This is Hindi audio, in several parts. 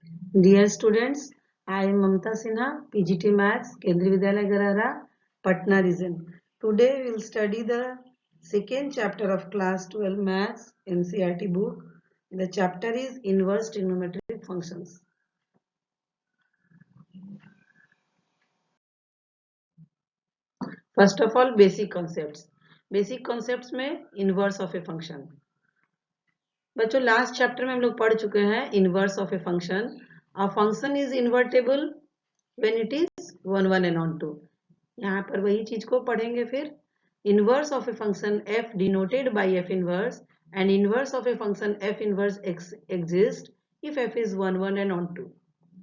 Dear students, I am Mamta Sinha, PGT Maths, Kendriya Vidyalaya Garara, Patna region. Today we will study the second chapter of class 12 Maths NCERT book. The chapter is inverse trigonometric functions. First of all, basic concepts. Basic concepts में inverse of a function. बच्चों लास्ट चैप्टर में हम लोग पढ़ चुके हैं inverse of a function. A function is invertible when it is 1 1 and on 2. यहाँ पर वही चीज को पढ़ेंगे फिर. Inverse of a function f denoted by f inverse and inverse of a function f inverse exist if f is 1 1 and on 2.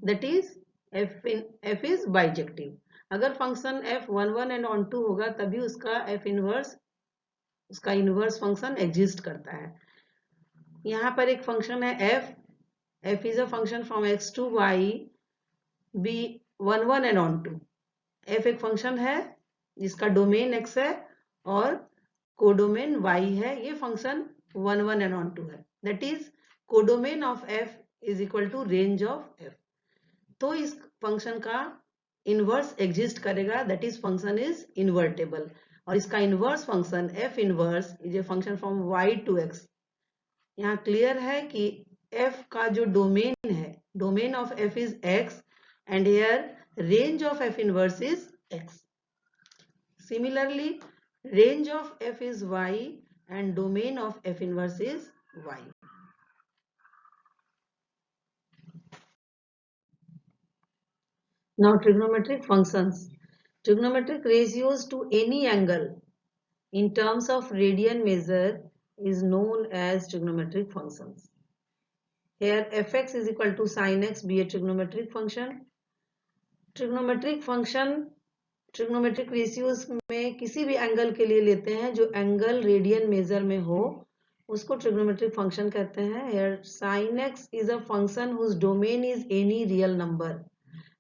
That is f is bijective. अगर फंक्शन f 1 1 and on 2 होगा तभी उसका f इनवर्स उसका इनवर्स फंक्शन एग्जिस्ट करता है. यहाँ पर एक फंक्शन है f is a function from x to y be 1 1 and on 2. f एक फंक्शन है जिसका डोमेन x है और कोडोमेन y है. ये फंक्शन 1 1 and on 2 है. That is codomain of f is equal to range of f. तो इस फंक्शन का इनवर्स एग्जिस्ट करेगा. That is function is invertible. और इसका inverse function f inverse is a function from y to x. यहाँ क्लियर है कि f का जो डोमेन है, domain of f is x and here range of f inverse is x. Similarly range of f is y and domain of f inverse is y. Now trigonometric functions. Trigonometric ratios to any angle in terms of radian measure is known as trigonometric functions. Here fx is equal to sin x be a trigonometric function. Trigonometric function trigonometric ratios में किसी भी एंगल के लिए लेते हैं जो एंगल रेडियन मेजर में हो उसको trigonometric function कहते हैं. Here sin x is a function whose domain is any real number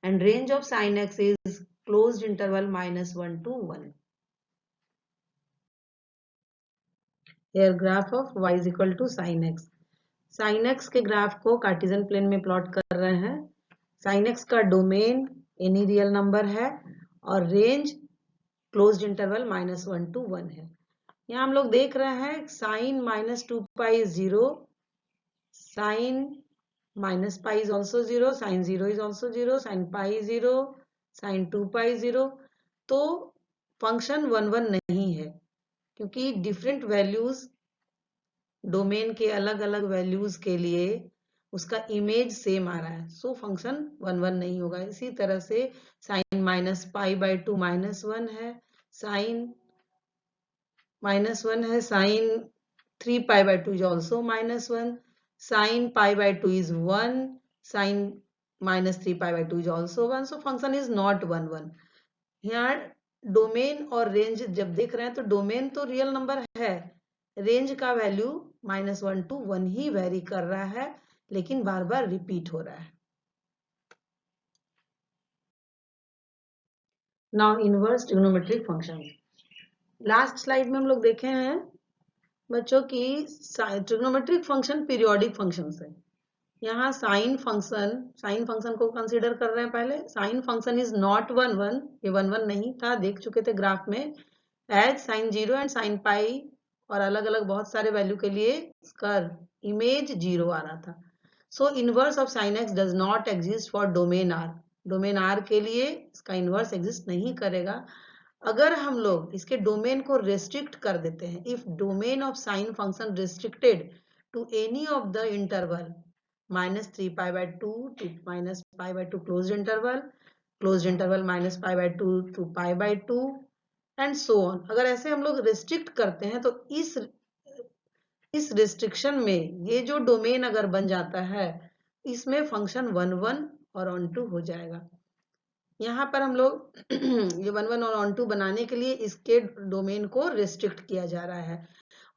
and range of sin x is closed interval -1 to 1. Here graph of y is equal to sin x. sin x के ग्राफ को कार्टेशियन प्लेन में प्लॉट कर रहे हैं. sin x का डोमेन एनी रियल नंबर है और रेंज क्लोज्ड इंटरवल -1 to 1 है. यहाँ हम लोग देख रहे हैं sin -2 pi is 0, sin minus pi is also 0, sin 0 is also 0, sin pi is 0, sin 2 pi is 0. तो फंक्शन 1 1 नहीं है क्योंकि डिफरेंट वैल्यूज डोमेन के अलग अलग वैल्यूज के लिए उसका इमेज सेम आ रहा है. सो फंक्शन 1 1 नहीं होगा. इसी तरह से sin -pi/2 -1 है, sin -1 है, sin 3pi/2 is also -1, sin pi/2 is 1, sin -3pi/2 is also 1. So function is not 1 1. यहाँ डोमेन और रेंज जब देख रहे हैं तो डोमेन तो रियल नंबर है, रेंज का वैल्यू -1 to 1 ही वेरी कर रहा है लेकिन बार बार रिपीट हो रहा है. Now inverse trigonometric function. Last slide में हम लोग देखे हैं बच्चों की ट्रिग्नोमेट्रिक फंक्शन पीरियोडिक फंक्शन है. यहाँ साइन फंक्शन को कंसीडर कर रहे हैं. पहले साइन फंक्शन इज नॉट 1 1. ये 1 1 नहीं था, देख चुके थे ग्राफ में. As sine 0 and sine pi और अलग अलग बहुत सारे वैल्यू के लिए इसका इमेज 0 आ रहा था. सो inverse of sine x does not exist for domain are. Domain are के लिए इसका इनवर्स एग्जिस्ट नहीं करेगा. अगर हम लोग इसके डोमेन को रेस्ट्रिक्ट कर देते हैं, if domain of sine function restricted to any of the interval -3pi/2 to -pi/2 closed interval -pi/2 to pi/2 and so on. अगर ऐसे हम लोग रेस्ट्रिक्ट करते हैं तो इस रेस्ट्रिक्शन में ये जो डोमेन अगर बन जाता है इसमें फंक्शन 1 1 और ऑन 2 हो जाएगा. यहाँ पर हम लोग ये 1 1 और ऑन 2 बनाने के लिए इसके डोमेन को रेस्ट्रिक्ट किया जा रहा है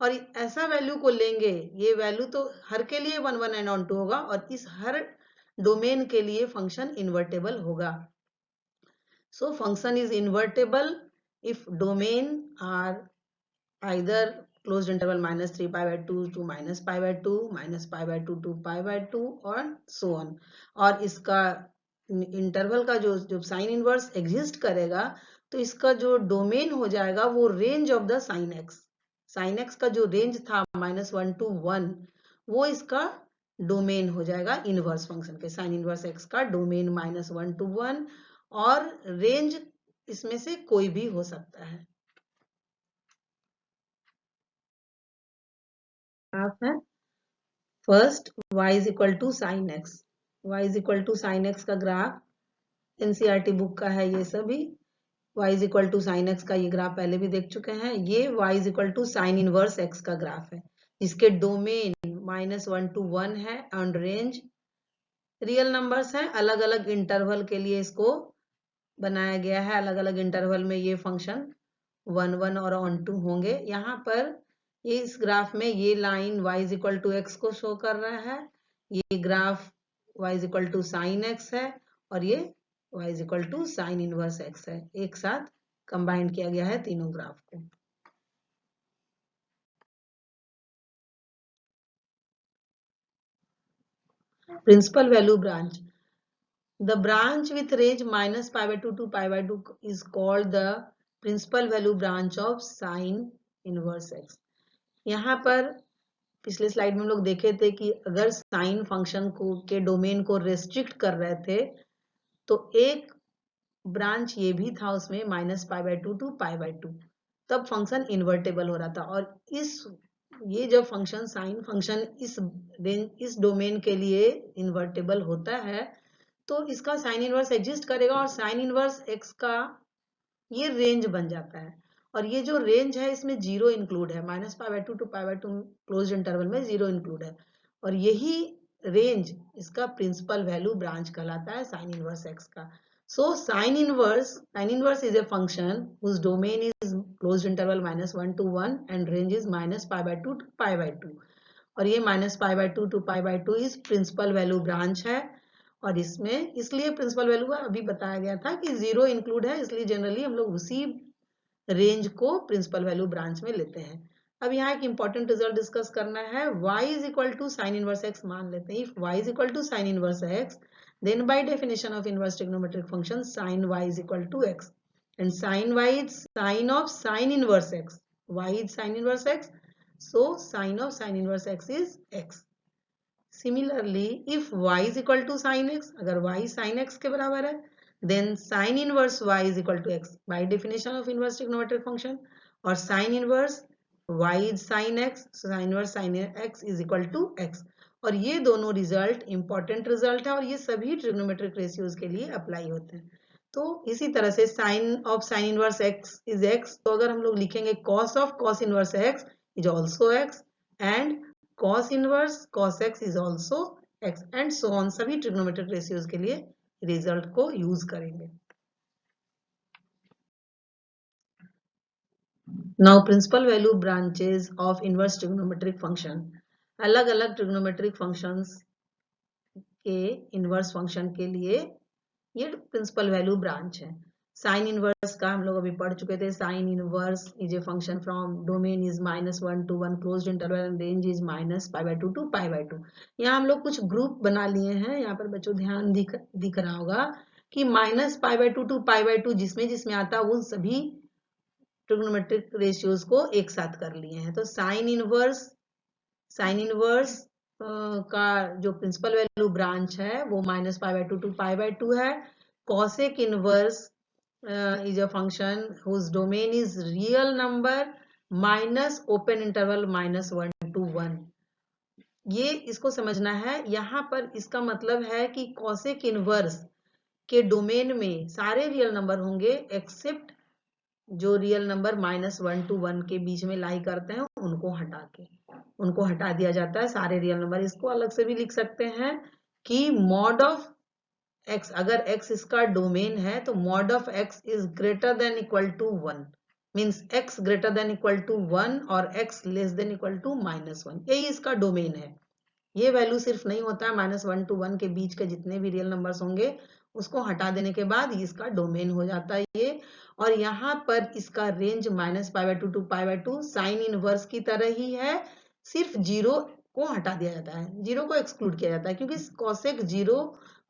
और ऐसा वैल्यू को लेंगे, ये वैल्यू तो हर के लिए 1 1 एंड ऑन 2 होगा और इस हर डोमेन के लिए फंक्शन इन्वर्टेबल होगा. So function is invertible if domain are either closed interval -3π/2 to -π/2, -π/2 to π/2 और सो ऑन। और इसका इंटरवल का जो साइन इनवर्स एग्जिस्ट करेगा तो इसका जो डोमेन हो जाएगा वो range of the sine x. Sign x का जो रेंज था -1 to 1 वो इसका डोमेन हो जाएगा इनवर्स फंक्शन के। साइन इनवर्स एक्स का डोमेन -1 to 1 और रेंज इसमें से कोई भी हो सकता है। ग्राफ है first y is equal to sine x. y is equal to sine x का ग्राफ एनसीईआरटी बुक का है ये सभी। y is equal to sine x का ये ग्राफ पहले भी देख चुके हैं। ये y is equal to sine inverse x का ग्राफ है जिसके डोमेन -1 to 1 है एंड रेंज रियल नंबर्स हैं। अलग अलग इंटरवल के लिए इसको बनाया गया है। अलग अलग इंटरवल में ये फंक्शन 1 1 और ऑन टू होंगे। यहाँ पर इस ग्राफ में ये line y is equal to x को शो कर रहा है। ये graph y is equal to sine x है और ये y is equal to sine inverse x है। एक साथ कंबाइंड किया गया है तीनों ग्राफ को। Principal value branch. The branch with range -π/2 to π/2 is called the principal value branch of sin inverse x। यहाँ पर पिछले स्लाइड में हम लोग देखे थे कि अगर साइन फंक्शन को के डोमेन को रेस्ट्रिक्ट कर रहे थे तो एक ब्रांच ये भी था उसमें -π/2 to π/2, तब फंक्शन इन्वर्टेबल हो रहा था। और ये जब फंक्शन साइन फंक्शन इस डोमेन के लिए इन्वर्टेबल होता है तो इसका साइन इनवर्स एग्जिस्ट करेगा और साइन इनवर्स एक्स का ये रेंज बन जाता है। और ये जो रेंज है इसमें 0 इंक्लूड है। -π/2 to π/2 क्लोज इंटरवल में 0 इंक्लूड है और यही रेंज इसका प्रिंसिपल वैल्यू ब्रांच कहलाता है साइन इनवर्स एक्स का। सो sine inverse is a function whose domain is closed interval -1 to 1 and range is -π/2 to π/2 और ये -π/2 to π/2 इस प्रिंसिपल वैल्यू ब्रांच है। और इसमें इसलिए प्रिंसिपल वैल्यू अभी बताया गया था कि 0 इंक्लूड है, इसलिए जनरली हम लोग उसी रेंज को प्रिंसिपल वैल्यू ब्रांच में लेते हैं। अब यहाँ एक इंपॉर्टेंट रिजल्ट डिस्कस करना है। y is equal to sine inverse x मान लेते हैं। If y is equal to sine inverse x then by definition of inverse trigonometric function sin y is equal to x and sin y is sin of sin inverse x। y is sin inverse x, so sin of sin inverse x is x। Similarly, if y is equal to sin x, अगर y sin x के बराबर है, then sin inverse y is equal to x by definition of inverse trigonometric function। और sin inverse y is sin x, so sin inverse sin x is equal to x। और ये दोनों रिजल्ट इंपॉर्टेंट रिजल्ट है और ये सभी ट्रिग्नोमेट्रिक रेशियोज के लिए अप्लाई होते हैं। तो इसी तरह से sine of sine inverse x is x, तो अगर हम लोग लिखेंगे cos of cos inverse x is also x and cos inverse cos x is also x and so on। सभी ट्रिग्नोमेट्रिक रेशियोज के लिए रिजल्ट को यूज करेंगे। Now principal value branches of inverse trigonometric function. अलग अलग ट्रिग्नोमेट्रिक फंक्शंस के इनवर्स फंक्शन के लिए ये प्रिंसिपल वैल्यू ब्रांच है। साइन इनवर्स का हम लोग अभी पढ़ चुके थे। Sine inverse is a function from domain is -1 to 1 closed interval and range is -π/2 to π/2। यहाँ हम लोग कुछ ग्रुप बना लिए हैं। यहाँ पर बच्चों ध्यान दिख रहा होगा कि -π/2 to π/2 जिसमें जिसमें आता है उन सभी ट्रिग्नोमेट्रिक रेशियोज को एक साथ कर लिए हैं। तो साइन इनवर्स का जो प्रिंसिपल वैल्यू ब्रांच है वो -π/2 to π/2 है। Cosec inverse is a function whose domain is real number minus open interval -1 to 1। ये इसको समझना है। यहाँ पर इसका मतलब है कि कॉसेक इनवर्स के डोमेन में सारे रियल नंबर होंगे एक्सेप्ट जो रियल नंबर -1 to 1 के बीच में लाई करते हैं उनको हटा दिया जाता है सारे रियल नंबर। इसको अलग से भी लिख सकते हैं कि मॉड ऑफ x, अगर x इसका डोमेन है तो mod of x is greater than equal to 1 means x greater than equal to 1 और x less than equal to -1, यही इसका डोमेन है। ये वैल्यू सिर्फ नहीं होता है -1 to 1 के बीच के जितने भी रियल नंबर्स होंगे उसको हटा देने के बाद इसका डोमेन हो जाता है ये। और यहाँ पर इसका रेंज -π/2 to π/2 साइन इनवर्स की तरह ही है, सिर्फ जीरो को हटा दिया जाता है, जीरो को एक्सक्लूड किया जाता है क्योंकि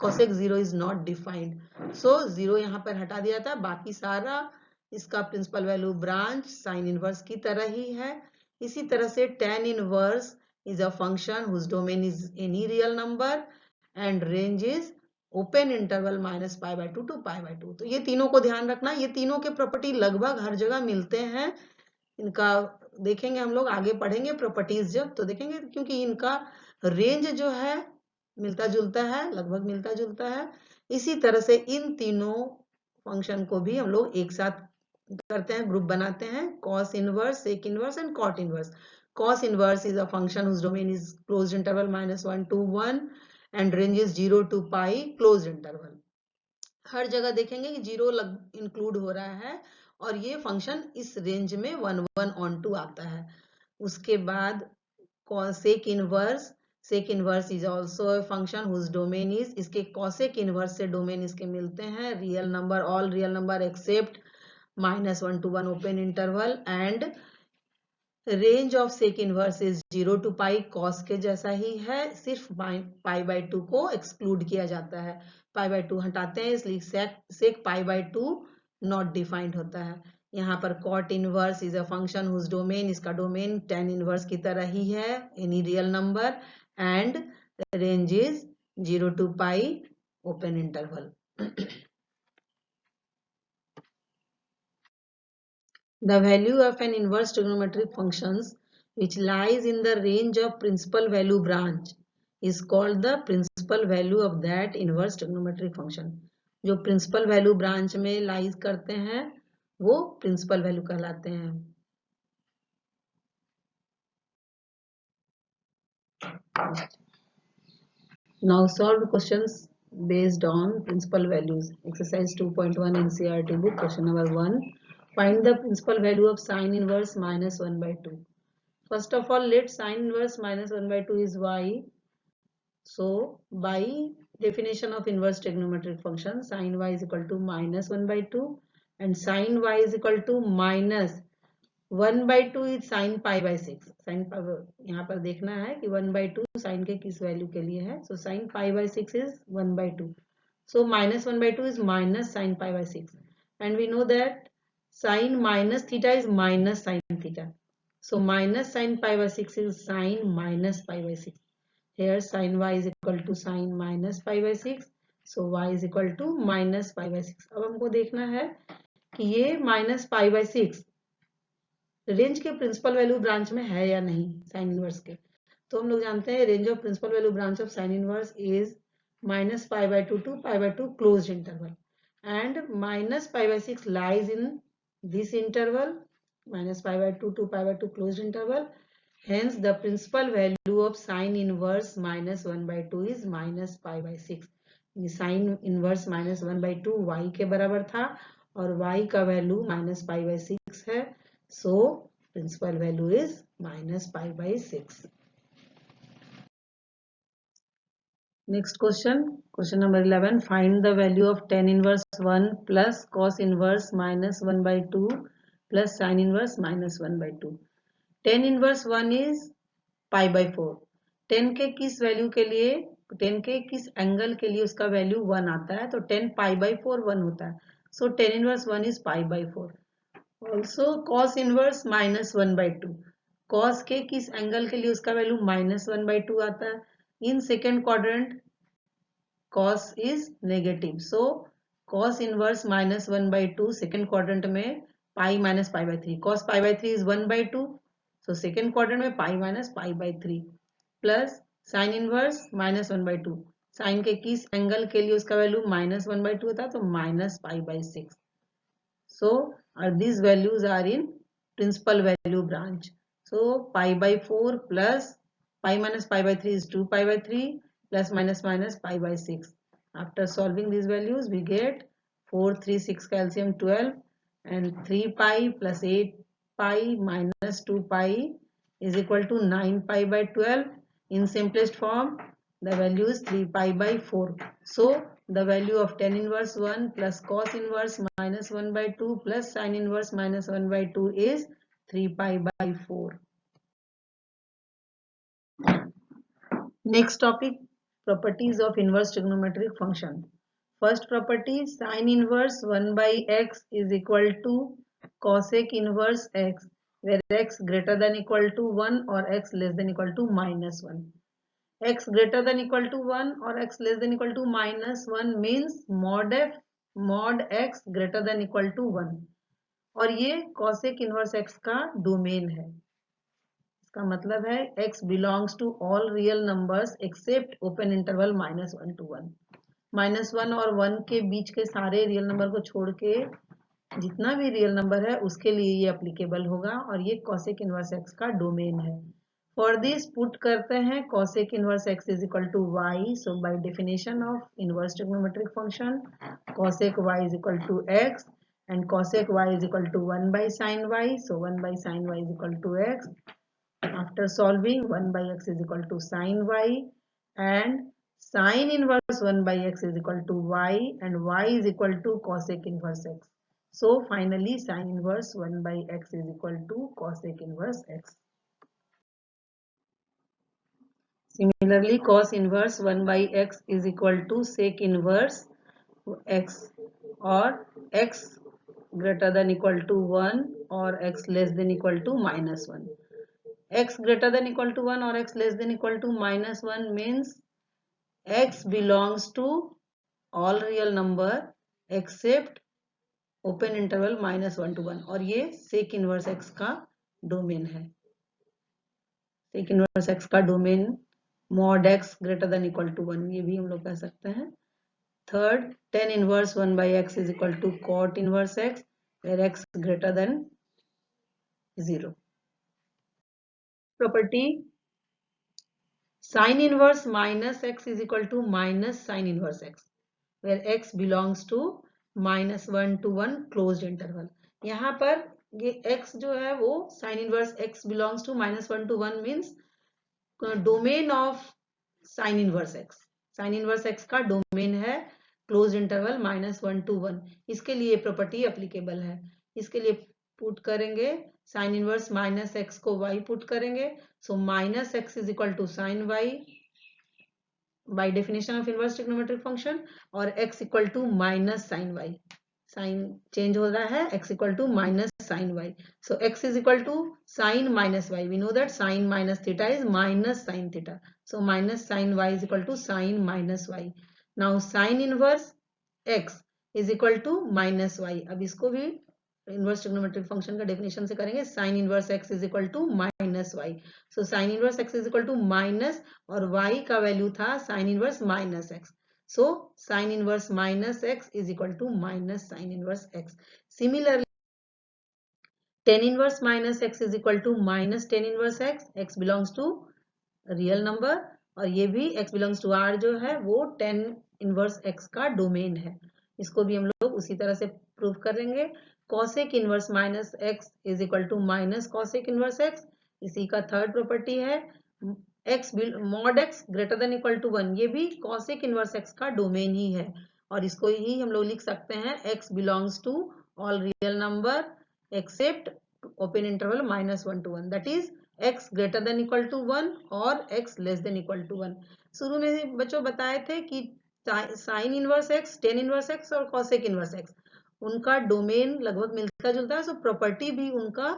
cosec zero is not defined. So zero यहाँ पर हटा दिया जाता है, बाकी सारा इसका principal value branch sine inverse की तरह ही है। इसी तरह से tan inverse is a function whose domain is any real number and range is open interval -π/2 to π/2। तो ये तीनों को ध्यान रखना, ये तीनों के प्रॉपर्टी लगभग हर जगह मिलते हैं। इनका देखेंगे हम लोग आगे पढ़ेंगे प्रॉपर्टीज जब, तो देखेंगे क्योंकि इनका रेंज जो है मिलता जुलता है, लगभग मिलता जुलता है। इसी तरह से इन तीनों फंक्शन को भी हम लोग एक साथ करते हैं, ग्रुप बनाते हैं, cos inverse, sec inverse and cot inverse. Cos inverse is a function whose domain is closed interval -1 to 1 and range is 0 to pi closed interval। हर जगह देखेंगे कि जीरो इंक्लूड हो रहा है और ये फंक्शन इस रेंज में 1 1 on to आता है। उसके बाद sec inverse is also a function whose domain is, इसके cosec इनवर्स से डोमेन इसके मिलते हैं real number, all real number except -1 to 1 open interval and range of sec inverse is 0 to pi, cos के जैसा ही है, सिर्फ π/2 को एक्सक्लूड किया जाता है, π/2 हटाते हैं इसलिए सेक π/2 नॉट डिफाइंड होता है। यहाँ पर cot inverse is a function whose domain, इसका डोमेन tan इनवर्स की तरह ही है, any real number and range is 0 to pi open interval. The value of an inverse trigonometric functions which lies in the range of principal value branch is called the principal value of that inverse trigonometric function। जो principal value branch में lies करते हैं वो principal value कहलाते हैं। Now solve questions based on principal values. Exercise 2.1 NCERT book, question number 1. Find the principal value of sine inverse -1/2. First of all, let sine inverse -1/2 is y. So, by definition of inverse trigonometric function, sin y is equal to -1/2 and sin y is equal to -1/2 is sin π/6। sin यहाँ पर देखना है कि 1/2 sin के किस वैल्यू के लिए है। So, sin π/6 is 1/2. So, -1/2 is minus sin π/6 and we know that sin minus theta is minus sin theta. So minus sin π/6 is sin minus π/6. Here sin y is equal to sin minus π/6. So y is equal to minus π/6. अब हमको देखना है कि ये minus π/6 रेंज के प्रिंसिपल वैल्यू ब्रांच में है या नहीं साइन इनवर्स के। तो हम लोग जानते हैं range of principal value branch of sine inverse is -π/2 to π/2 closed interval and -π/6 lies in this interval -π/2 to π/2 closed interval. Hence the principal value of sin inverse -1/2 is -π/6। sin inverse -1/2 y के बराबर था और y का वैल्यू -π/6 है। So principal value is -π/6. Next question, question number 11. Find the value of tan inverse 1 plus cos inverse -1/2 plus sin inverse -1/2. tan inverse 1 is π/4। tan के किस वैल्यू के लिए, tan के किस एंगल के लिए उसका वैल्यू 1 आता है, तो tan π/4 1 होता है। So tan inverse 1 is π/4. Also cos inverse -1/2, cos के किस एंगल के लिए उसका वैल्यू -1/2 आता है। इन second quadrant cos is negative, so cos inverse -1/2 second quadrant में pi minus π/3, cos π/3 is 1/2, so second quadrant में pi minus π/3 plus sin inverse -1/2, sin के किस एंगल के लिए उसका वैल्यू -1/2 होता है, तो -π/6। So these values are in principal value branch. So π/4 plus pi minus π/3 is 2π/3 plus minus π/6. After solving these values we get 4 3 6 calcium 12 and 3 pi plus 8 pi minus 2 pi is equal to 9 pi by 12 In simplest form, the value is 3 pi by 4. So the value of tan inverse 1 plus cos inverse minus 1 by 2 plus sin inverse minus 1 by 2 is 3 pi by 4. Next topic, properties of inverse trigonometric function. First property, sin inverse 1 by x is equal to cosec inverse x, where x greater than equal to 1 or x less than equal to minus 1. X greater than equal to 1 or x less than equal to minus 1 means mod x greater than equal to 1, और ये cosec inverse x का डोमेन है. इसका मतलब है x belongs to all real numbers except open interval -1 to 1. -1 और 1 के बीच के सारे रियल नंबर को छोड़ के जितना भी रियल नंबर है उसके लिए ये एप्लीकेबल होगा, और ये cosec inverse x का डोमेन है. फॉर दिस पुट करते हैं cosec inverse x is equal to y. So by definition of inverse trigonometric function, cosec y is equal to x and cosec y is equal to 1 by sin y. So 1 by sin y is equal to x. After solving, 1 by x is equal to sin y, and sin inverse 1 by x is equal to y, and y is equal to cosec inverse x. So finally sin inverse 1 by x is equal to cosec inverse x. Similarly, cos inverse 1 by x is equal to sec inverse x, or x greater than equal to 1 or x less than equal to minus 1. X greater than equal to 1 or x less than equal to minus 1 means x belongs to all real number except open interval -1 to 1, और ये sec inverse x का डोमेन है. sec inverse x का domain mod x greater than equal to 1, ये भी हम लोग कह सकते हैं. Third, tan inverse 1 by x is equal to cot inverse x, where x greater than 0. Property, sin inverse minus x is equal to minus sin inverse x, where x belongs to -1 to 1 closed interval. यहाँ पर ये x जो है वो sin inverse x belongs to -1 to 1 means domain of sin inverse x. sin inverse x का डोमेन है क्लोज इंटरवल -1 to 1. इसके लिए प्रॉपर्टी एप्लीकेबल है. इसके लिए पुट करेंगे sin inverse माइनस x को y पुट करेंगे. So minus x is equal to sin y by definition of inverse trigonometric function, और x equal to minus sin y. Sine change हो रहा है, x equal to minus sin y. So x is equal to sin minus y. We know that sin minus theta is minus sin theta. So minus sin y is equal to sin minus y. Now sin inverse x is equal to minus y. अब इसको भी इनवर्स ट्रिग्नोमेट्रिक फंक्शन का डेफिनेशन से करेंगे. Sine inverse x is equal to minus y. So sine inverse x is equal to minus, और y का वैल्यू था sine inverse minus x. So sin inverse minus x is equal to minus sin inverse x. Similarly, tan inverse minus x is equal to minus tan inverse x. x belongs to real number, और ये भी x belongs to r जो है वो tan inverse x का डोमेन है. इसको भी हम लोग उसी तरह से प्रूव करेंगे. cosec inverse minus x is equal to minus cosec inverse x. इसी का थर्ड प्रॉपर्टी है x mod x greater than equal to 1. ये भी cosec inverse x का डोमेन ही है, और इसको ही हम लोग लिख सकते हैं x belongs to all real number except open interval -1 to 1. That is x greater than equal to 1 और x less than equal to 1. शुरू में बच्चों बताए थे कि sine inverse x, tan inverse x और cosec इनवर्स x उनका डोमेन लगभग मिलता जुलता है. सो प्रॉपर्टी भी उनका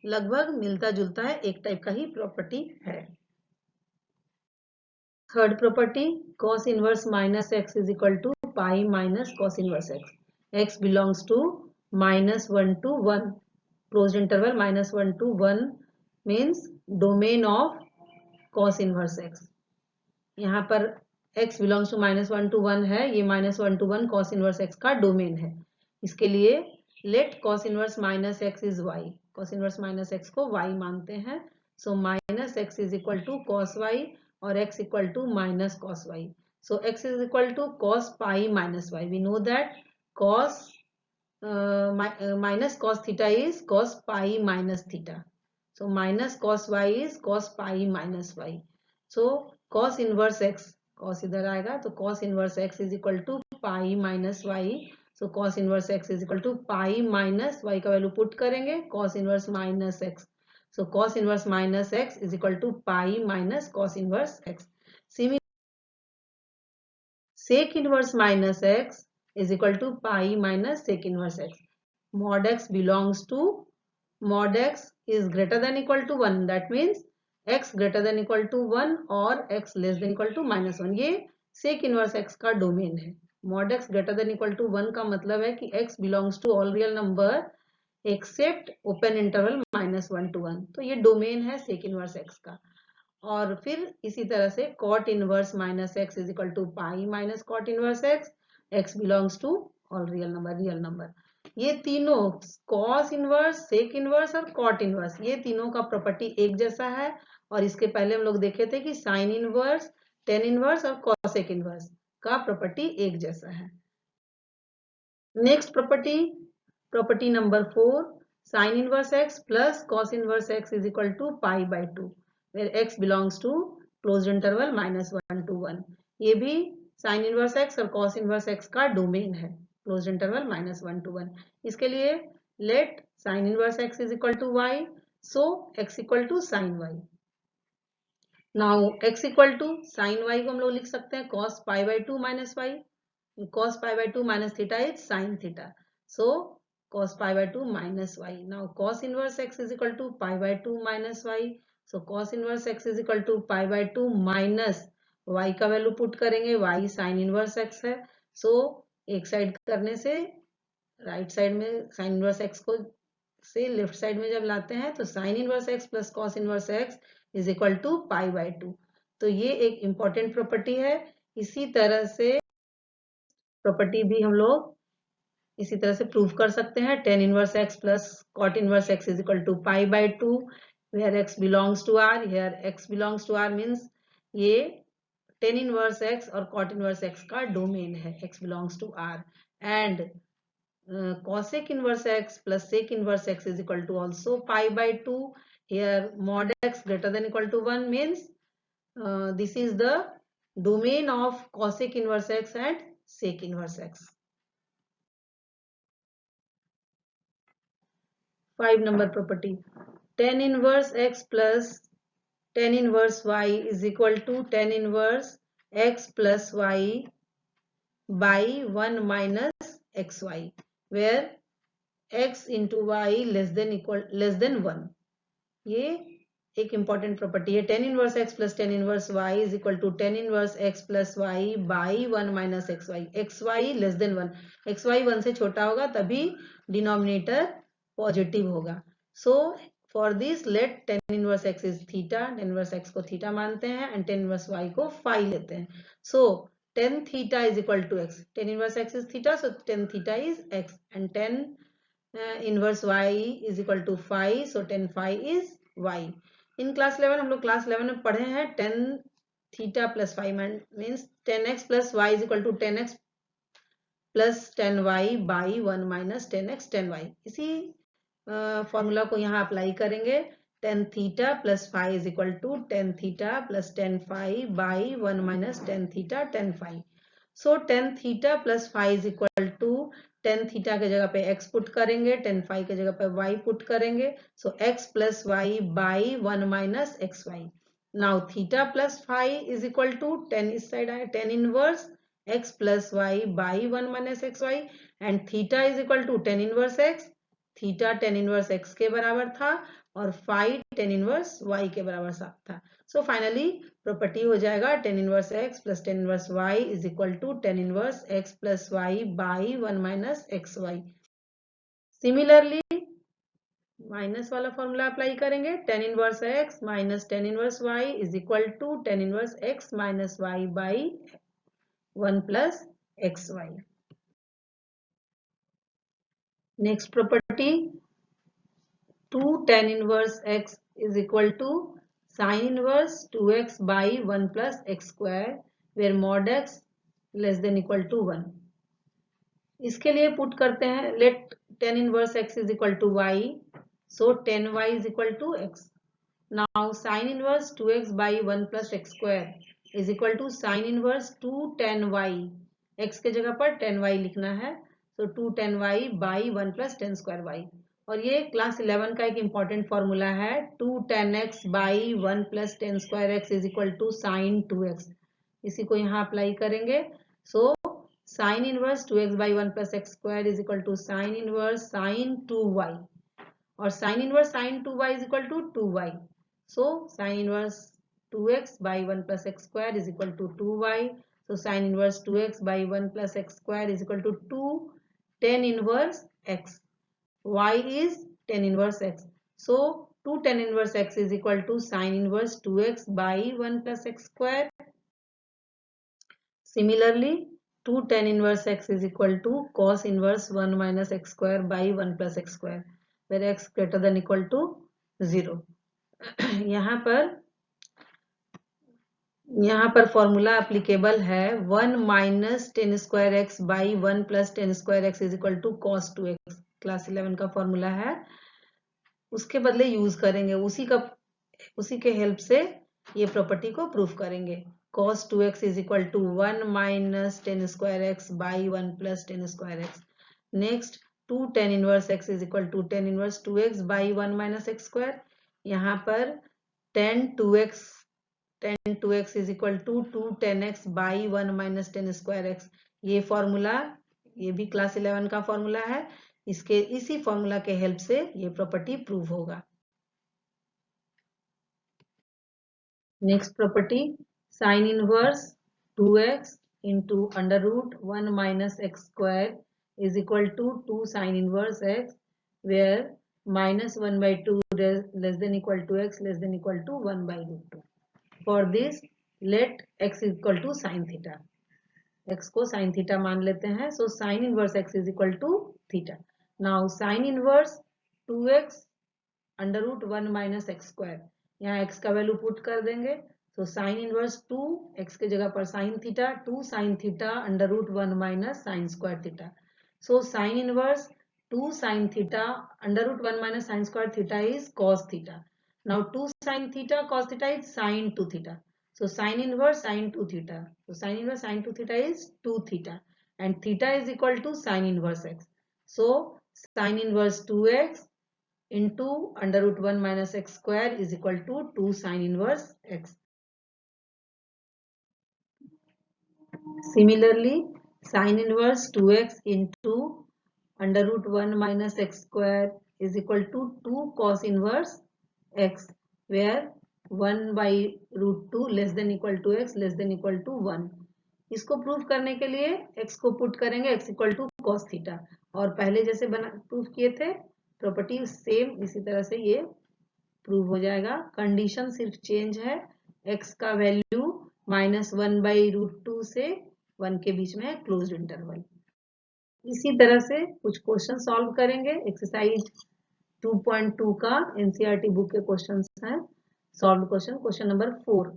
लगभग मिलता जुलता है, एक टाइप का ही प्रॉपर्टी है. Third property, cos inverse minus x is equal to pi minus cos inverse x. x belongs to -1 to 1 closed interval -1 to 1 means domain of cos inverse x. यहाँ पर x बिलोंग्स टू -1 to 1 है, ये -1 to 1 cos इनवर्स x का डोमेन है. इसके लिए let cos inverse minus x is y. cos inverse minus x को y मानते हैं. So minus x is equal to cos y और x equal to minus cos y. So x is equal to cos pi minus y. We know that cos minus cos theta is cos pi minus theta. So minus cos y is cos pi minus y. So cos inverse x, cos इधर आएगा तो cos inverse x is equal to pi minus y. So cos inverse x is equal to pi minus y का वैल्यू पुट करेंगे, cos inverse minus x. So cos inverse minus x is equal to pi minus cos inverse x. sec inverse minus x is equal to pi minus sec inverse x. Mod x belongs to, mod x is greater than equal to 1, that means x greater than equal to 1 और x less than equal to minus 1. ये sec inverse x का डोमेन है. mod x greater than equal to 1 का मतलब है कि x belongs to all real number except open interval minus 1 to 1. तो ये डोमेन है sec inverse x का. और फिर इसी तरह से cot inverse minus x is equal to pi minus cot inverse x. X belongs to all real number. ये तीनों cos इनवर्स, सेक इनवर्स और cot इनवर्स, ये तीनों का प्रॉपर्टी एक जैसा है. और इसके पहले हम लोग देखे थे कि साइन इनवर्स, टेन इनवर्स और कॉसेक इनवर्स का प्रॉपर्टी एक जैसा है. Next property number 4, sine inverse x plus cos inverse x is equal to pi by 2, where x belongs to closed interval minus 1 to 1. ये भी sin इनवर्स x और cos इनवर्स x का डोमेन है, closed interval minus 1 to 1. इसके लिए let sin inverse x is equal to y, so x equal to sin y. Now x equal to sin y को हम लोग लिख सकते हैं cos pi by 2 minus y. Cos pi by 2 minus theta is sin theta. So cos pi by 2 minus y. Now cos inverse x is equal to pi by 2 minus y. So cos inverse x is equal to pi by 2 minus y का वैल्यू पुट करेंगे, y sin inverse x है. So एक साइड करने से राइट साइड में sin inverse x को से लेफ्ट साइड में जब लाते हैं तो sin inverse x plus cos inverse x is equal to pi by 2. तो ये एक इम्पॉर्टेंट प्रॉपर्टी है. इसी तरह से प्रॉपर्टी भी हम लोग इसी तरह से प्रूव कर सकते हैं. Tan inverse x plus cot inverse x is equal to pi by 2, where x belongs to R. Here x belongs to R means ये टेन इनवर्स एक्स और कॉट इनवर्स एक्स का डोमेन है, x belongs to R. And cosec inverse x plus sec inverse x is equal to also pi by 2. Here mod x greater than equal to 1 means this is the domain of cosec inverse x and sec inverse x. 5 number property, tan inverse x plus tan inverse y is equal to tan inverse x plus y by 1 minus xy, where x into y less than 1. ये एक इंपॉर्टेंट प्रॉपर्टी है. tan inverse x plus tan inverse y is equal to tan inverse x plus y by 1 minus xy. xy less than 1, xy 1 से छोटा होगा तभी डिनोमिनेटर पॉजिटिव होगा. So for this let tan inverse x is theta, tan inverse x को थीटा मानते हैं एंड tan इनवर्स y को फाई लेते हैं. So tan theta is equal to x, tan inverse x is theta, so tan theta is x and tan inverse y is equal to phi, so tan phi is y. In class 11 हम लोग क्लास 11 में पढ़े हैं tan theta plus phi means tan x plus y is equal to tan x plus tan y by 1 minus tan x tan y. इसी फॉर्मूला को यहाँ अप्लाई करेंगे. tan theta plus phi is equal to tan theta plus tan phi by 1 minus tan theta tan phi. So tan theta plus phi is equal to tan theta के जगह पे x पुट करेंगे, tan फाई के जगह पे y पुट करेंगे. So x plus y by 1 minus x y. Now theta plus phi is equal to tan इस साइड आए tan inverse x plus y by 1 minus x y and theta is equal to tan inverse x. Theta tan inverse x के बराबर था और फाई tan इनवर्स y के बराबर था. सो फाइनली प्रॉपर्टी हो जाएगा tan inverse x plus tan inverse y is equal to tan inverse x plus y by 1 minus x y. Similarly minus वाला फॉर्मूला अप्लाई करेंगे. tan inverse x minus tan inverse y is equal to tan inverse x minus y by 1 plus x y. Next property 2 tan inverse x is equal to sin inverse 2x by 1 plus x square where mod x less than equal to 1. इसके लिए पुट करते हैं let tan inverse x is equal to y, so tan y is equal to x. Now sin inverse 2x by 1 plus x square is equal to sin inverse 2 tan y. x के जगह पर tan y लिखना है, so 2 tan y by 1 plus tan square y. और ये क्लास 11 का एक इम्पॉर्टेंट फॉर्मूला है, 2 tan x by 1 plus tan square x is equal to sin 2x. इसी को यहाँ अप्लाई करेंगे, so sin inverse 2x by 1 plus x square is equal to sin inverse sin 2y. और sin inverse sin 2y is equal to 2y. So sin inverse 2x by 1 plus x square is equal to 2y. So sin inverse 2x by 1 plus x square is equal to 2 tan inverse x. Y is tan inverse x. So 2 tan inverse x is equal to sin inverse 2x by 1 plus x square. Similarly, 2 tan inverse x is equal to cos inverse 1 minus x square by 1 plus x square, where x greater than equal to 0. यहाँ पर फॉर्मूला एप्लीकेबल है 1 minus tan square x by 1 plus tan square x is equal to cos 2x. Class 11 का फॉर्मूला है, उसके बदले यूज करेंगे, उसी के हेल्प से ये प्रॉपर्टी को प्रूफ करेंगे. cos 2x is equal to 1 minus tan square x by 1 plus tan square x. Next 2 tan inverse x is equal to tan inverse 2x by 1 minus x square. यहाँ पर tan 2x is equal to 2 tan x by 1 minus tan square x. ये फॉर्मूला, ये भी क्लास 11 का फॉर्मूला है, इसी फॉर्मूला के हेल्प से ये प्रॉपर्टी प्रूव होगा. Next property, sin inverse 2x into under root 1 minus x square is equal to 2 sin inverse x, where minus 1 by 2 less than equal to x less than equal to 1 by root 2. For this, let x equal to sin theta. x को sin theta मान लेते हैं, so sin inverse x is equal to theta. Now sin inverse 2x under root 1 minus x square, यहाँ x का वैल्यू पुट कर देंगे, तो साइन इनवर्स 2 x के जगह पर sine theta 2 sine theta under root 1 minus sine square theta. So sine inverse 2 sine theta under root 1 minus sine square theta is cos theta. Now 2 sine theta cos theta is sine 2 theta. So sin inverse sin 2 theta. So sin inverse sin 2 theta is 2 theta, and theta is equal to sin inverse x. So sin inverse 2x into under root 1 minus x square is equal to 2 sin inverse x. Similarly, sin inverse 2x into under root 1 minus x square is equal to 2 cos inverse x, where 1 by root 2 less than equal to x less than equal to 1. इसको प्रूफ करने के लिए x को पुट करेंगे x equal to cos theta, और पहले जैसे प्रूफ किए थे प्रॉपर्टी सेम इसी तरह से ये प्रूव हो जाएगा. कंडीशन सिर्फ चेंज है, x का वैल्यू माइनस 1 बाई रूट 2 से 1 के बीच में है, क्लोज्ड इंटरवल. इसी तरह से कुछ क्वेश्चन सॉल्व करेंगे. एक्सरसाइज 2.2 का एनसीईआरटी बुक के क्वेश्चंस हैं. Solve question number 4.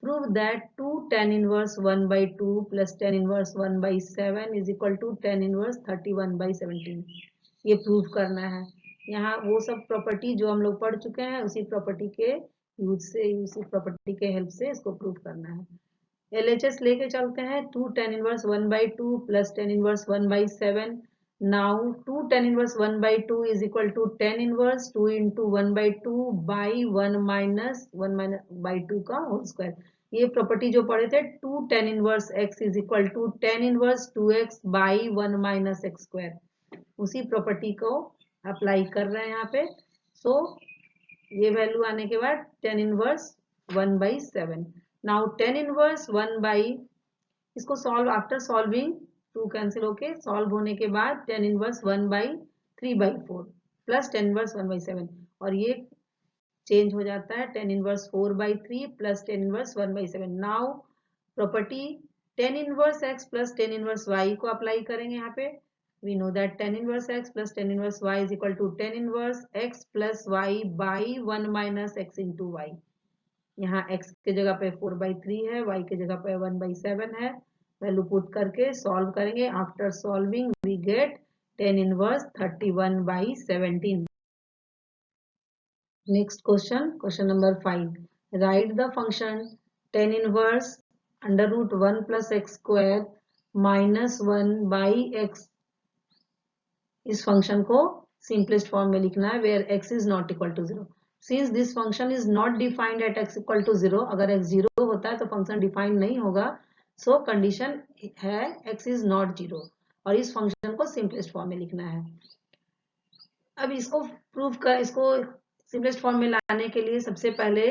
Prove that 2 tan inverse 1 by 2 plus tan inverse 1 by 7 is equal to tan inverse 31 by 17. ये प्रूव करना है. यहाँ वो सब प्रॉपर्टी जो हम लोग पढ़ चुके हैं उसी प्रॉपर्टी के उसी प्रॉपर्टी के हेल्प से इसको प्रूव करना है. LHS लेके चलते हैं. 2 tan inverse 1 by 2 plus tan inverse 1 by 7. Now 2 tan inverse 1 by 2 is equal to tan inverse 2 into 1 by 2 by 1 minus 1 minus by 2 का होल स्क्वायर. ये प्रॉपर्टी जो पढ़े थे 2 tan inverse x is equal to tan inverse 2x by 1 minus x square, उसी प्रॉपर्टी को अप्लाई कर रहे हैं यहाँ पे. सो ये वैल्यू आने के बाद tan inverse 1 by 7. Now tan inverse 1 by, इसको सॉल्व आफ्टर सॉल्विंग 2 कैंसिल होके सॉल्व होने के बाद tan inverse 1 by 3 by 4 plus tan inverse 1 by 7, और ये चेंज हो जाता है tan inverse 4 by 3 plus tan inverse 1 by 7. Now property tan inverse x plus tan inverse y को अप्लाई करेंगे यहाँ पे. We know that tan inverse x plus tan inverse y is equal to tan inverse x plus y by 1 minus x into y. यहाँ x के जगह पे 4 by 3 है, y के जगह पे 1 by 7 है. वैल्यू पुट करके सॉल्व करेंगे. After solving we get tan inverse 31 by 17. Next question, question number 5. Write the function tan inverse under root 1 plus x square minus 1 by x. इस फंक्शन को सिंपलेस्ट फॉर्म में लिखना है where x is not equal to 0. Since this function is not defined at x equal to 0, अगर x 0 होता है तो फंक्शन डिफाइंड नहीं होगा. सो कंडीशन है x is not 0 और इस फंक्शन को सिंपलेस्ट फॉर्म में लिखना है. अब इसको प्रूव कर, इसको सिंपलेस्ट फॉर्म में लाने के लिए सबसे पहले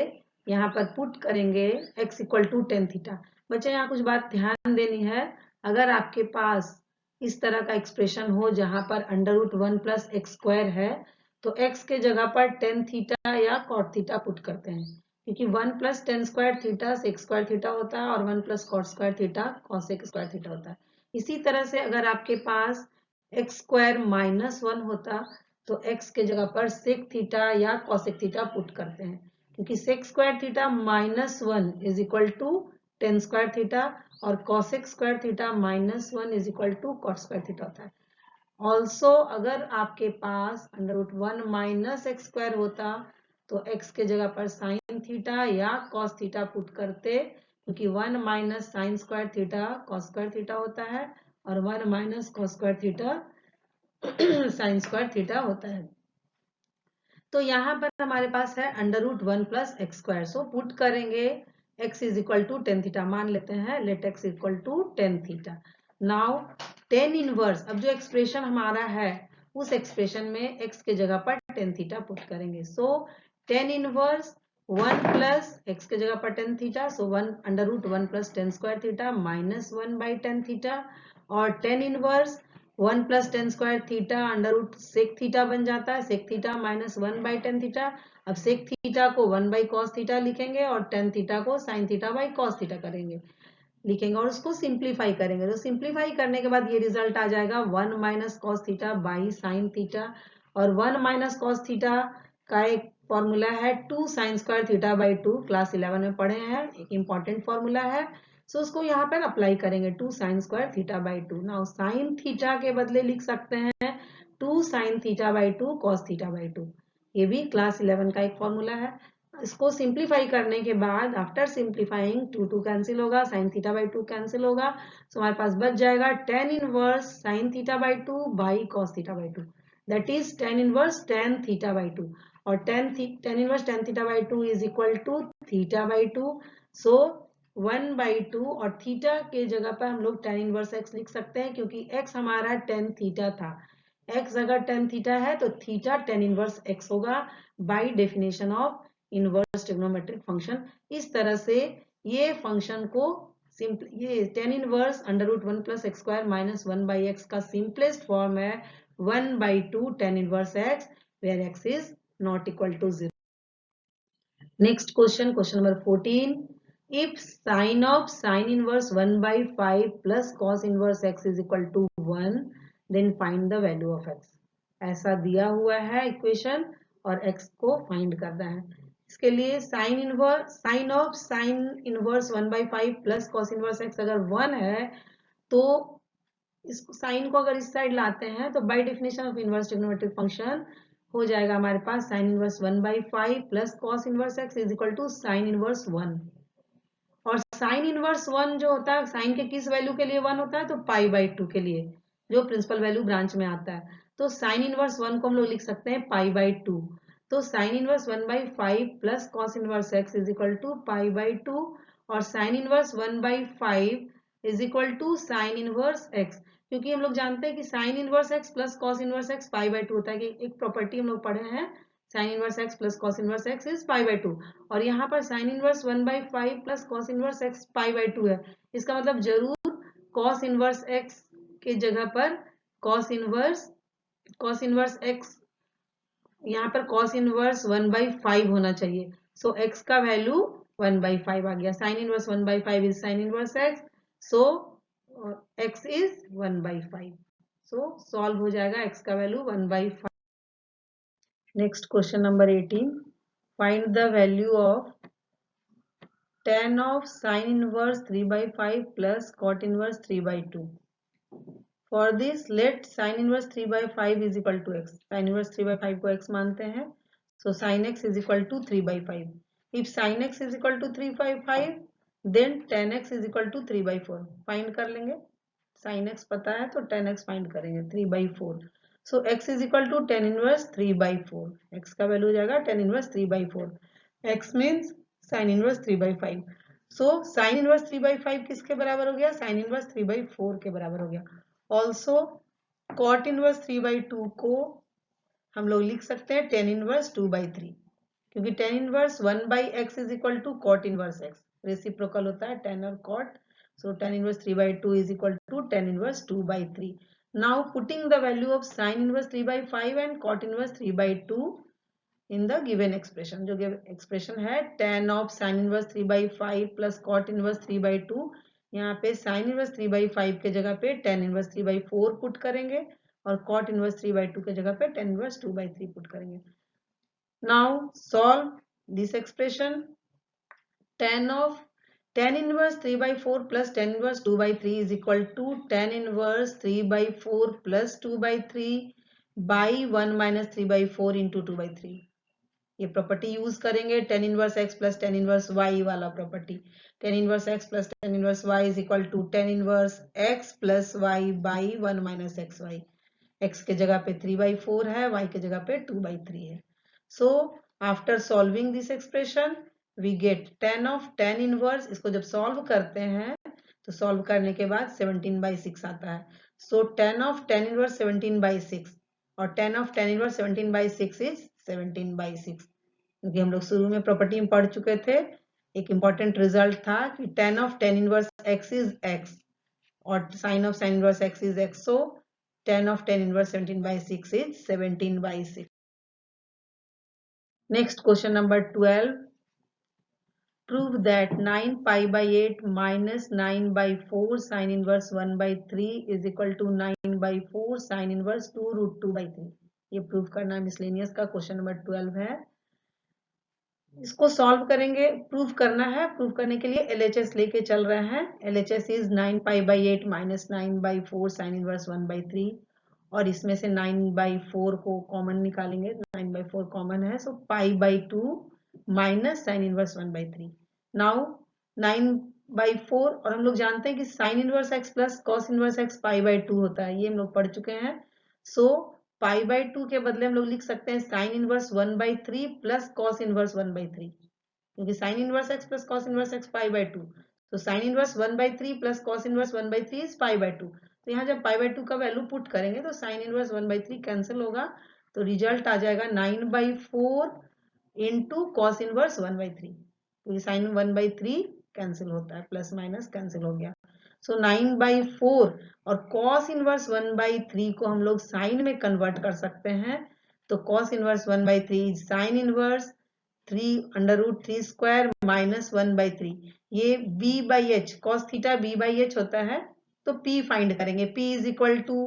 यहाँ पर पुट करेंगे x equal to tan theta. बच्चे यहाँ कुछ बात ध्यान देनी है. अगर आपके पास इस तरह का एक्सप्रेशन हो जहां पर under root 1 plus x square है तो x के जगह पर टेन थीटा या कॉट थीटा पुट करते हैं, क्योंकि 1 plus tan square theta sec square theta होता है और 1 plus cot square theta cosec square theta होता है. इसी तरह से अगर आपके पास एक्स स्क्वायर माइनस 1 होता तो x के जगह पर सेक थीटा या कॉसेक थीटा पुट करते हैं, क्योंकि sec square theta minus 1 is equal to tan square theta और cosec square theta minus 1 is equal to cot square theta होता है. ऑल्सो अगर आपके पास under root 1 minus x square होता तो x के जगह पर साइन थीटा या कॉस थीटा पुट करते, क्योंकि 1 minus sine square theta cos square theta होता है और 1 minus cos square theta sine square theta होता है. तो यहाँ पर हमारे पास है under root 1 plus x square. So put करेंगे x is equal to tan theta. मान लेते हैं let x equal to tan theta. Now tan inverse, अब जो एक्सप्रेशन हमारा है उस एक्सप्रेशन में x के जगह पर टेन थीटा पुट करेंगे. So tan inverse 1 plus x के जगह पर tan theta, so 1 under root 1 plus tan square theta minus 1 by tan theta, और tan inverse 1 plus tan square theta under root sec theta बन जाता है, sec theta minus 1 by tan theta. अब सेक थीटा को 1 बाई कॉस थीटा लिखेंगे और टेन थीटा को sign theta by cos theta करेंगे लिखेंगे और उसको सिंप्लीफाई करेंगे. तो सिंप्लीफाई करने के बाद ये रिजल्ट आ जाएगा 1 minus cos theta by sine theta, और 1 माइनस कॉस थीटा का एक फॉर्मूला है 2 sign square theta by 2. Class 11 में पढ़े हैं, एक इंपॉर्टेंट फॉर्मूला है. सो उसको यहाँ पर अप्लाई करेंगे 2 sign square theta by 2. Now sine theta के बदले लिख सकते हैं 2 sine theta by 2 cos theta by 2. ये भी क्लास 11 का एक फॉर्मूला है. इसको सिंप्लीफाई करने के बाद आफ्टर सिंप्लीफाइंग 2 कैंसिल होगा, साइन थीटा बाई 2 कैंसिल होगा. सो हमारे पास बच जाएगा tan inverse sine theta by 2 by cos theta by 2, that is tan inverse tan theta by 2. और tan inverse tan theta by 2 is equal to theta by 2. सो 1 बाई 2 और थीटा के जगह पर हम लोग टेन इनवर्स एक्स लिख सकते हैं, क्योंकि एक्स हमारा टेन थीटा था. एक्स अगर टेन थीटा है तो थीटा टेन इनवर्स एक्स होगा by definition of inverse trigonometric function. इस तरह से ये फंक्शन को ये tan inverse under root 1 plus x square minus 1 by x का सिंपलेस्ट फॉर्म है 1 by 2 tan inverse x where x is not equal to 0. Next question, question number 14. If sine of sine inverse 1 by 5 plus cos inverse x is equal to 1, then find the value of x. ऐसा दिया हुआ है इक्वेशन और x को फाइंड करना है. इसके लिए sine of sine inverse 1 by 5 plus cos inverse x अगर 1 है तो इस साइन को अगर इस साइड लाते हैं तो by definition of inverse trigonometric function हो जाएगा हमारे पास sine inverse 1 by 5 plus cos inverse x is equal to sine inverse 1. और साइन इनवर्स 1 जो होता है साइन के किस वैल्यू के लिए 1 होता है, तो पाई बाई 2 के लिए जो प्रिंसिपल वैल्यू ब्रांच में आता है. तो साइन इनवर्स 1 को हम लोग लिख सकते हैं पाई बाई 2. तो sine inverse 1 by 5 plus cos inverse x is equal to pi by 2, और sine inverse 1 by 5 is equal to sine inverse x, क्योंकि हम लोग जानते हैं कि sine inverse x plus cos inverse x pi by 2 होता है. कि एक प्रॉपर्टी हम लोग पढ़े हैं sign inverse x plus cos inverse x is pi by 2, और यहाँ पर sign inverse 1 by 5 plus cos inverse x pi by 2 है. इसका मतलब जरूर कॉस इनवर्स एक्स के जगह पर कॉस इनवर्स एक्स यहाँ पर कॉस इनवर्स 1 बाई 5 होना चाहिए. सो एक्स का वैल्यू 1 बाई 5 आ गया. Sign inverse 1 by 5 is sine inverse x, so x is 1 by 5. So solve हो जाएगा एक्स का value 1 by 5. Next question number 18. Find the value of tan of sin inverse 3 by 5 plus cot inverse 3 by 2. For this let sin inverse 3 by 5 is equal to x. sin inverse 3 by 5 को x मानते हैं. So sin x is equal to 3 by 5. If sin x is equal to 3 by 5, then tan x is equal to 3 by 4. Find कर लेंगे. sin x पता है तो tan x find करेंगे 3 by 4. So x is equal to tan inverse 3 by 4. x का वैल्यू हो जाएगा tan inverse 3 by 4. x means sin inverse 3 by 5. So sin inverse 3 by 5 किसके बराबर हो गया? sin inverse 3 by 4 के बराबर हो गया. Also cot inverse 3 by 2 को हम लोग लिख सकते हैं tan inverse 2 by 3, क्योंकि tan inverse 1 by x is equal to cot inverse x. Reciprocal होता है tan और cot. So tan inverse 3 by 2 is equal to tan inverse 2 by 3. Now putting the value of sin inverse 3 by 5 and cot inverse 3 by 2 in the given expression. जो expression है tan of sin inverse 3 by 5 plus cot inverse 3 by 2. यहाँ पे sin inverse 3 by 5 के जगह पे tan inverse 3 by 4 पुट करेंगे और cot inverse 3 by 2 के जगह पे tan inverse 2 by 3 पुट करेंगे. Now solve this expression. Tan inverse 3 by 4 plus tan inverse 2 by 3 is equal to tan inverse 3 by 4 plus 2 by 3 by 1 minus 3 by 4 into 2 by 3. ये प्रॉपर्टी यूज करेंगे tan inverse x plus tan inverse y वाला property. tan inverse x plus tan inverse y is equal to tan inverse x plus y by 1 minus xy. x के जगह पे 3 by 4 है, y के जगह पे 2 by 3 है. So after solving this expression we get tan of tan inverse. इसको जब सॉल्व करते हैं तो सॉल्व करने के बाद 17 by 6 आता है. So tan of tan inverse 17 by 6 और tan of tan inverse 17 by 6 is 17 by 6. क्योंकि हम लोग शुरू में प्रॉपर्टी में पढ़ चुके थे, एक इंपॉर्टेंट रिजल्ट था कि tan of tan inverse x is x और sin of sin inverse x is x. So tan of tan inverse 17 by 6 is 17 by 6. Next question number 12. Prove that 9 pi by 8 minus 9 by 4 sin inverse 1 by 3 is equal to 9 by 4 sin inverse 2 root 2 by 3. ये प्रूव करना है. मिसलेनियस का क्वेश्चन नंबर 12 है. इसको सॉल्व करेंगे. प्रूफ करना है. प्रूफ करने के लिए LHS लेके चल रहे हैं. LHS is 9 pi by 8 minus 9 by 4 sine inverse 1 by 3 और इसमें से 9 बाई 4 को कॉमन निकालेंगे. 9 बाई 4 कॉमन है. So pi by 2 minus sine inverse 1 by 3. Now 9 by 4 और हम लोग जानते हैं कि sine inverse x plus cos inverse x pi by 2 होता है. ये हम लोग पढ़ चुके हैं. सो पाई बाई 2 के बदले हम लोग लिख सकते हैं sign inverse 1 by 3 plus cos inverse 1 by 3, क्योंकि sign inverse x plus cos inverse x pi by 2. तो sine inverse 1 by 3 plus cos inverse 1 by 3 is pi by 2. तो यहाँ जब पाई बाई 2 का वैल्यू पुट करेंगे तो साइन इनवर्स 1 बाई 3 कैंसिल होगा. तो रिजल्ट आ जाएगा 9 by 4 into cos inverse 1 by 3, क्योंकि साइन 1 बाई 3 कैंसिल होता है. प्लस माइनस कैंसिल हो गया. सो 9 बाई 4 और कॉस इनवर्स 1 बाई 3 को हम लोग साइन में कन्वर्ट कर सकते हैं. तो cos inverse 1 by 3 is sine inverse 3 under root 3 square minus 1 by 3. ये b by h cos theta b by h होता है. तो p फाइंड करेंगे. p is equal to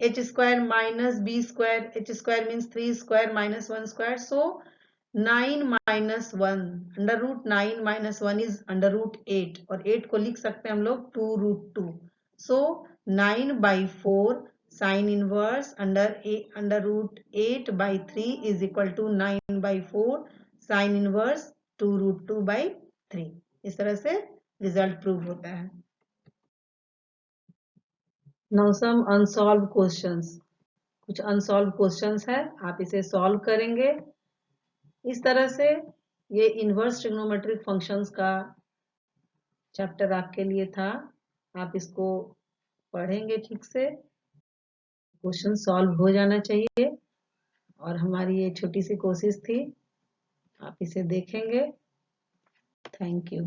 h square minus b square. H square means 3 square minus 1 square. So 9 minus 1 under root 9 minus 1 is under root 8 और 8 को लिख सकते हैं हम लोग 2 root 2. So 9 by 4 sine inverse under root 8 by 3 is equal to 9 by 4 sine inverse 2 root 2 by 3. इस तरह से रिजल्ट प्रूव होता है. Now some unsolved questions. कुछ अनसॉल्व क्वेश्चंस है, आप इसे सॉल्व करेंगे. इस तरह से ये इनवर्स ट्रिग्नोमेट्रिक फंक्शंस का चैप्टर आपके लिए था. आप इसको पढ़ेंगे ठीक से, क्वेश्चन सॉल्व हो जाना चाहिए. और हमारी ये छोटी सी कोशिश थी, आप इसे देखेंगे. Thank you.